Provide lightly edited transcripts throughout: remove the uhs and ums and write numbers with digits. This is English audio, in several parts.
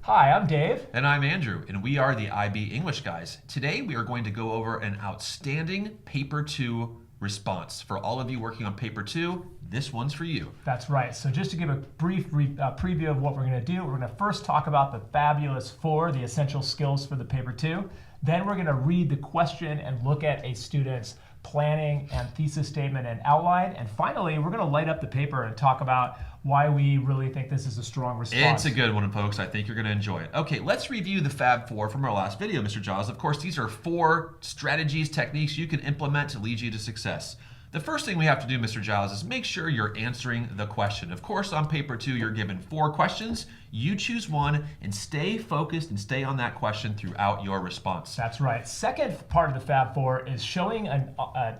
Hi, I'm Dave. And I'm Andrew, and we are the IB English guys. Today we are going to go over an outstanding Paper 2 response. For all of you working on Paper 2, this one's for you. That's right. So just to give a brief preview of what we're going to do, we're going to first talk about the fabulous 4, the essential skills for the Paper 2. Then we're going to read the question and look at a student's planning and thesis statement and outline. And finally, we're going to light up the paper and talk about why we really think this is a strong response. It's a good one, folks. I think you're going to enjoy it. Okay, let's review the Fab 4 from our last video, Mr. Giles. Of course, these are 4 strategies, techniques you can implement to lead you to success. The first thing we have to do, Mr. Giles, is make sure you're answering the question. Of course, on Paper 2, you're given 4 questions. You choose one and stay focused and stay on that question throughout your response. That's right. Second part of the Fab 4 is showing an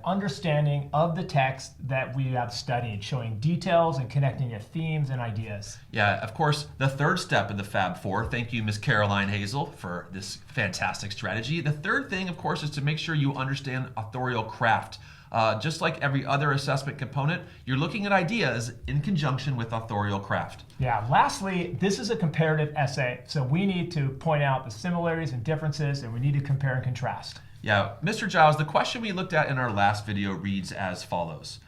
understanding of the text that we have studied, showing details and connecting it themes and ideas. Yeah, of course, the third step of the Fab 4, thank you, Ms. Caroline Hazel, for this fantastic strategy. The third thing, of course, is to make sure you understand authorial craft. Just like every other assessment component, you're looking at ideas in conjunction with authorial craft. Yeah, lastly, this is a comparative essay, so we need to point out the similarities and differences, and we need to compare and contrast. Yeah, Mr. Giles, the question we looked at in our last video reads as follows.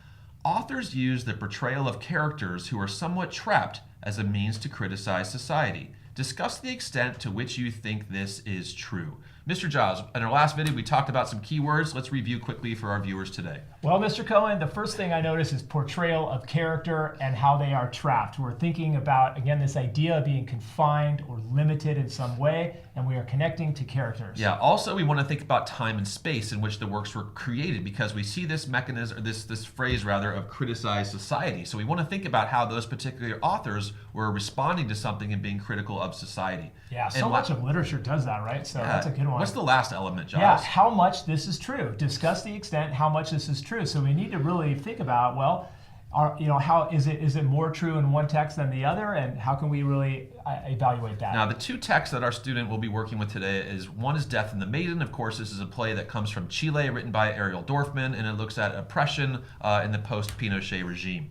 Authors use the portrayal of characters who are somewhat trapped as a means to criticize society. Discuss the extent to which you think this is true. Mr. Giles, in our last video, we talked about some keywords. Let's review quickly for our viewers today. Well, Mr. Cohen, the first thing I notice is portrayal of character and how they are trapped. We're thinking about, again, this idea of being confined or limited in some way, and we are connecting to characters. Yeah, also we want to think about time and space in which the works were created, because we see this mechanism, or this phrase rather, of criticize society. So we want to think about how those particular authors were responding to something and being critical of society. Yeah, so much of literature does that, right? So that's a good one. What's the last element, Giles? Yeah, how much this is true. Discuss the extent how much this is true. So we need to really think about, well, how is it more true in one text than the other, and how can we really evaluate that? Now, the 2 texts that our student will be working with today one is Death and the Maiden. Of course, this is a play that comes from Chile, written by Ariel Dorfman, and it looks at oppression in the post-Pinochet regime.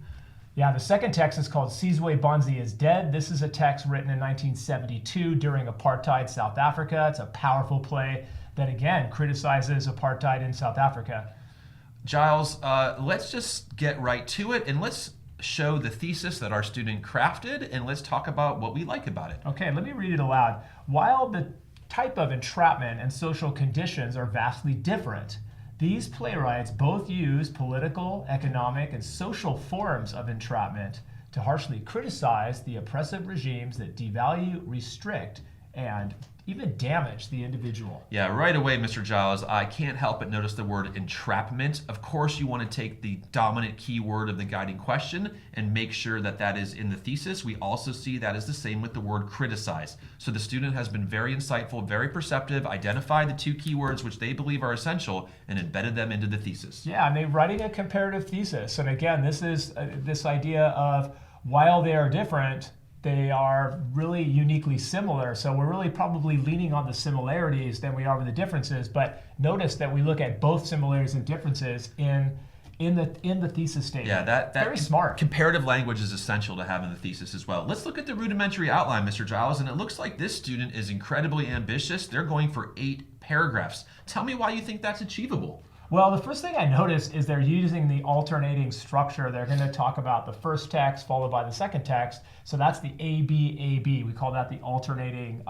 Yeah, the second text is called Sizwe Bonzi is Dead. This is a text written in 1972 during apartheid South Africa. It's a powerful play that, again, criticizes apartheid in South Africa. Giles, let's just get right to it, and let's show the thesis that our student crafted, and let's talk about what we like about it. Okay, let me read it aloud. While the type of entrapment and social conditions are vastly different, these playwrights both use political, economic, and social forms of entrapment to harshly criticize the oppressive regimes that devalue, restrict, and even damage the individual. Yeah, right away, Mr. Giles, I can't help but notice the word entrapment. Of course, you want to take the dominant key word of the guiding question and make sure that that is in the thesis. We also see that is the same with the word criticize. So the student has been very insightful, very perceptive, identified the 2 keywords which they believe are essential, and embedded them into the thesis. Yeah, and they're writing a comparative thesis. And again, this is this idea of while they are different, they are really uniquely similar. So we're really probably leaning on the similarities than we are with the differences. But notice that we look at both similarities and differences in the thesis statement. Yeah, that very smart. Comparative language is essential to have in the thesis as well. Let's look at the rudimentary outline, Mr. Giles, and it looks like this student is incredibly ambitious. They're going for 8 paragraphs. Tell me why you think that's achievable. Well, the first thing I noticed is they're using the alternating structure. They're going to talk about the first text followed by the second text. So that's the A-B-A-B. We call that the alternating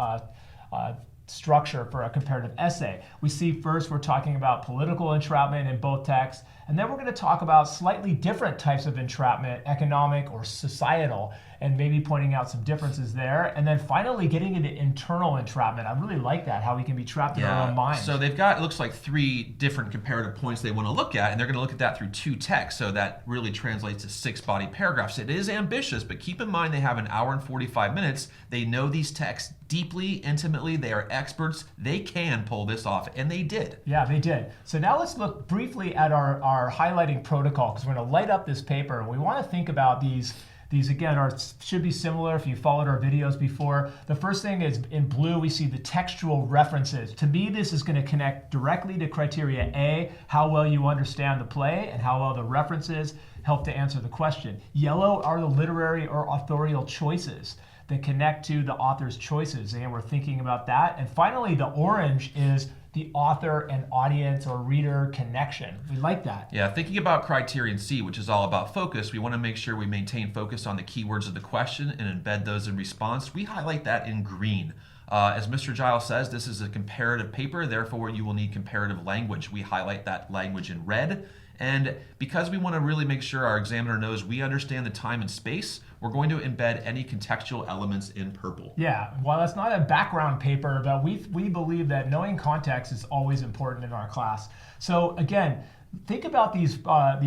structure for a comparative essay. We see first we're talking about political entrapment in both texts, and then we're going to talk about slightly different types of entrapment, economic or societal, and maybe pointing out some differences there. And then finally getting into internal entrapment. I really like that, how we can be trapped in our own mind. So they've got, it looks like 3 different comparative points they want to look at, and they're going to look at that through 2 texts. So that really translates to 6 body paragraphs. It is ambitious, but keep in mind they have an hour and 45 minutes. They know these texts deeply, intimately. They are experts. They can pull this off, and they did. Yeah, they did. So now let's look briefly at our highlighting protocol, because we're going to light up this paper, and we want to think about these These again should be similar if you followed our videos before. The first thing is in blue, we see the textual references. To me, this is going to connect directly to criteria A, how well you understand the play and how well the references help to answer the question. Yellow are the literary or authorial choices. that connect to the author's choices. And we're thinking about that. And finally, the orange is the author and audience or reader connection. We like that. Yeah, thinking about criterion C, which is all about focus, we want to make sure we maintain focus on the keywords of the question and embed those in response. We highlight that in green. As Mr. Giles says, this is a comparative paper, therefore you will need comparative language. We highlight that language in red. And because we want to really make sure our examiner knows we understand the time and space, we're going to embed any contextual elements in purple. Yeah, well, it's not a background paper, but we believe that knowing context is always important in our class. So again, think about these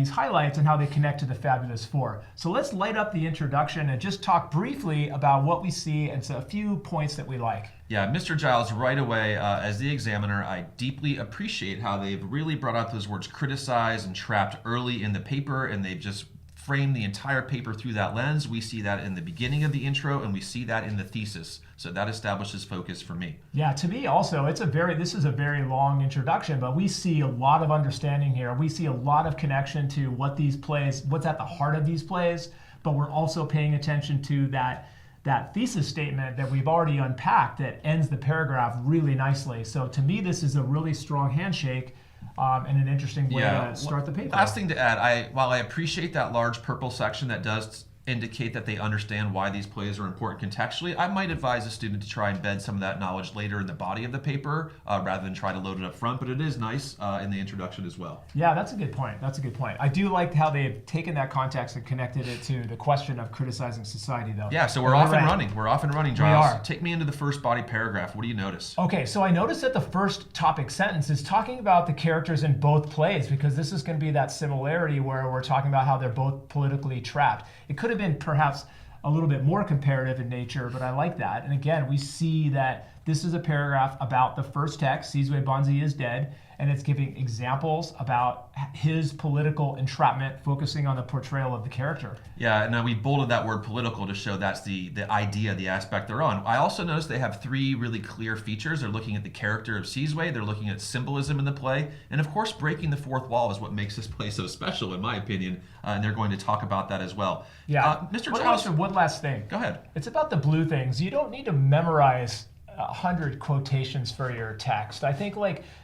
highlights and how they connect to the Fabulous Four. So let's light up the introduction and just talk briefly about what we see and a few points that we like. Yeah, Mr. Giles, right away, as the examiner, I deeply appreciate how they've really brought out those words criticize and trapped early in the paper, and they've just frame the entire paper through that lens. We see that in the beginning of the intro, and we see that in the thesis. So that establishes focus for me. Yeah, to me also, this is a very long introduction, but we see a lot of understanding here. We see a lot of connection to what's at the heart of these plays, but we're also paying attention to that thesis statement that we've already unpacked that ends the paragraph really nicely. So to me, this is a really strong handshake. And an interesting way to start the paper. Last thing to add, while I appreciate that large purple section that does indicate that they understand why these plays are important contextually, I might advise a student to try and embed some of that knowledge later in the body of the paper rather than try to load it up front, but it is nice in the introduction as well. Yeah, that's a good point. I do like how they've taken that context and connected it to the question of criticizing society, though. Yeah, so we're off and running. We're off and running, Giles. We are. Take me into the first body paragraph. What do you notice? Okay, so I noticed that the first topic sentence is talking about the characters in both plays, because this is going to be that similarity where we're talking about how they're both politically trapped. It could have been perhaps a little bit more comparative in nature, but I like that. And again, we see that this is a paragraph about the first text, Sizwe Banzi is dead, and it's giving examples about his political entrapment, focusing on the portrayal of the character. Yeah, and we bolded that word political to show that's the idea, the aspect they're on. I also noticed they have three really clear features. They're looking at the character of Sizwe, they're looking at symbolism in the play, and of course breaking the fourth wall is what makes this play so special, in my opinion, and they're going to talk about that as well. Yeah, Mr. Giles, one last thing. Go ahead. It's about the blue things. You don't need to memorize 100 quotations for your text. I think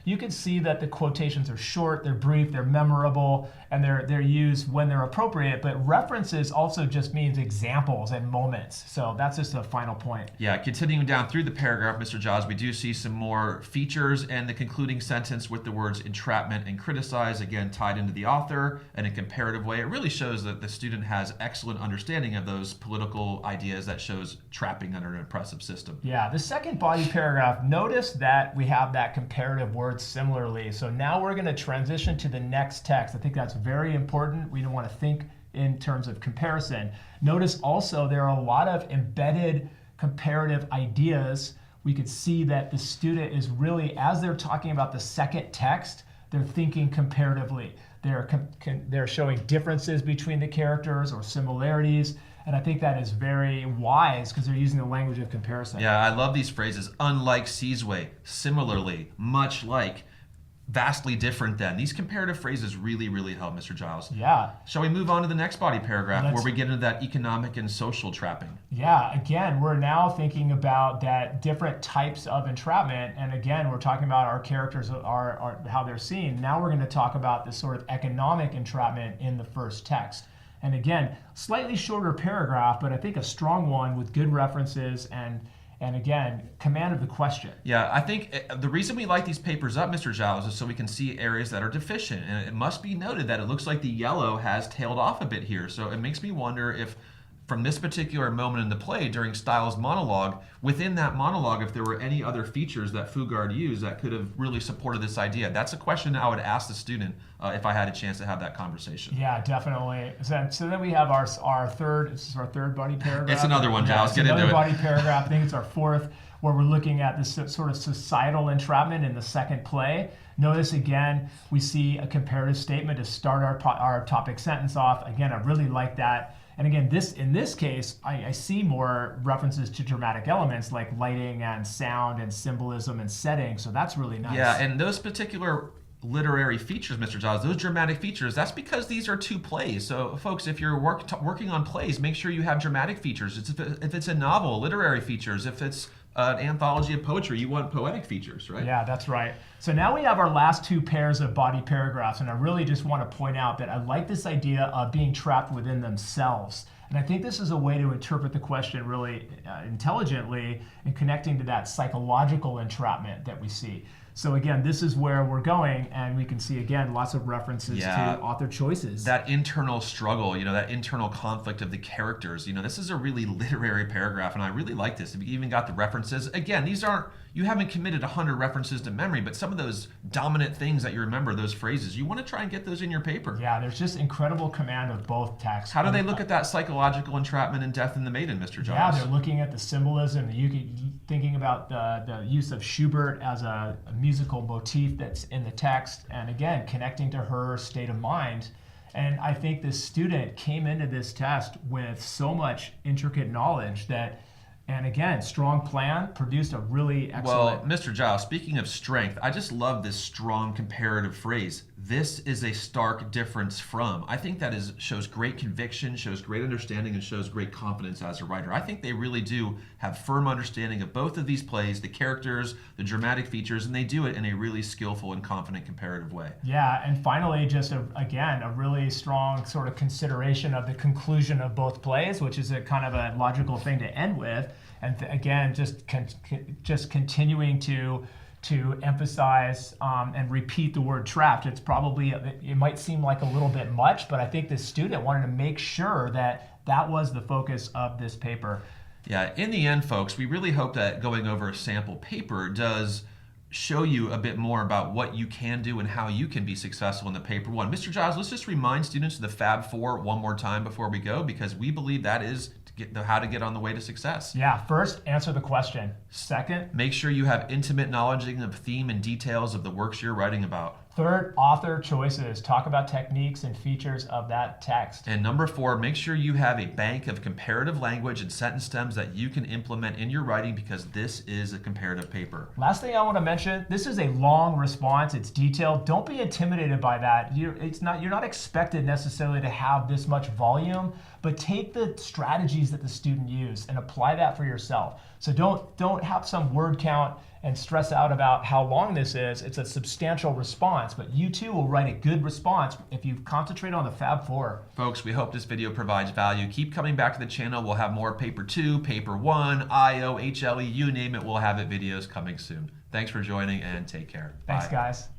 you can see that the quotations are short, they're brief, they're memorable, and they're used when they're appropriate, but references also just means examples and moments. So that's just a final point. Yeah, continuing down through the paragraph, Mr. Giles, we do see some more features and the concluding sentence with the words entrapment and criticize, again tied into the author in a comparative way. It really shows that the student has excellent understanding of those political ideas that shows trapping under an oppressive system. Yeah, the second body paragraph, notice that we have that comparative word similarly. So now we're going to transition to the next text. I think that's very important. We don't want to think in terms of comparison. Notice also there are a lot of embedded comparative ideas. We could see that the student is really, as they're talking about the second text, they're thinking comparatively. They're showing differences between the characters or similarities. And I think that is very wise because they're using the language of comparison. Yeah, I love these phrases. Unlike Sizwe, similarly, much like, vastly different than. These comparative phrases really, really help, Mr. Giles. Yeah. Shall we move on to the next body paragraph where we get into that economic and social trapping? Yeah, again, we're now thinking about that different types of entrapment. And again, we're talking about our characters are how they're seen. Now we're going to talk about this sort of economic entrapment in the first text. And again, slightly shorter paragraph, but I think a strong one with good references and again, command of the question. Yeah, I think the reason we light these papers up, Mr. Giles, is so we can see areas that are deficient. And it must be noted that it looks like the yellow has tailed off a bit here. So it makes me wonder if from this particular moment in the play during Styles' monologue, within that monologue, if there were any other features that Fugard used that could have really supported this idea. That's a question I would ask the student if I had a chance to have that conversation. Yeah, definitely. So then we have our third, this is our third body paragraph. It's another one, Giles. Get into it. Another body paragraph. I think it's our fourth, where we're looking at this sort of societal entrapment in the second play. Notice again, we see a comparative statement to start our topic sentence off. Again, I really like that. And again, in this case, I see more references to dramatic elements like lighting and sound and symbolism and setting. So that's really nice. Yeah, and those particular literary features, Mr. Giles, those dramatic features, that's because these are 2 plays. So folks, if you're working on plays, make sure you have dramatic features. If it's a novel, literary features. If it's an anthology of poetry, you want poetic features, right? Yeah, that's right. So now we have our last 2 pairs of body paragraphs, and I really just want to point out that I like this idea of being trapped within themselves. And I think this is a way to interpret the question really intelligently and connecting to that psychological entrapment that we see. So again, this is where we're going, and we can see again lots of references to author choices. That internal struggle, that internal conflict of the characters. This is a really literary paragraph, and I really like this. You even got the references. Again, you haven't committed 100 references to memory, but some of those dominant things that you remember, those phrases, you want to try and get those in your paper. Yeah, there's just incredible command of both texts. How do they look at that psychological entrapment in Death and the Maiden, Mr. Giles? Yeah, they're looking at the symbolism. Thinking about the use of Schubert as a musical motif that's in the text, and again, connecting to her state of mind. And I think this student came into this test with so much intricate knowledge and again, strong plan, produced a really excellent... Well, Mr. Giles, speaking of strength, I just love this strong comparative phrase. This is a stark difference from. I think that shows great conviction, shows great understanding, and shows great confidence as a writer. I think they really do have firm understanding of both of these plays, the characters, the dramatic features, and they do it in a really skillful and confident comparative way. Yeah, and finally, just again, a really strong sort of consideration of the conclusion of both plays, which is a kind of a logical thing to end with. And again, just continuing to emphasize and repeat the word trapped. It might seem like a little bit much, but I think the student wanted to make sure that was the focus of this paper. Yeah, in the end, folks, we really hope that going over a sample paper does show you a bit more about what you can do and how you can be successful in the paper 1. Mr. Giles, let's just remind students of the Fab 4 one more time before we go, because we believe that is how to get on the way to success. Yeah, first, answer the question. Second, make sure you have intimate knowledge of theme and details of the works you're writing about. Third, author choices. Talk about techniques and features of that text. And number 4, make sure you have a bank of comparative language and sentence stems that you can implement in your writing, because this is a comparative paper. Last thing I want to mention, this is a long response. It's detailed. Don't be intimidated by that. You're not expected necessarily to have this much volume, but take the strategies that the student used and apply that for yourself. So don't have some word count and stress out about how long this is. It's a substantial response, but you too will write a good response if you concentrate on the Fab 4. Folks, we hope this video provides value. Keep coming back to the channel. We'll have more paper 2, paper 1, IO, HLE, you name it, we'll have it videos coming soon. Thanks for joining and take care. Thanks, Bye. guys.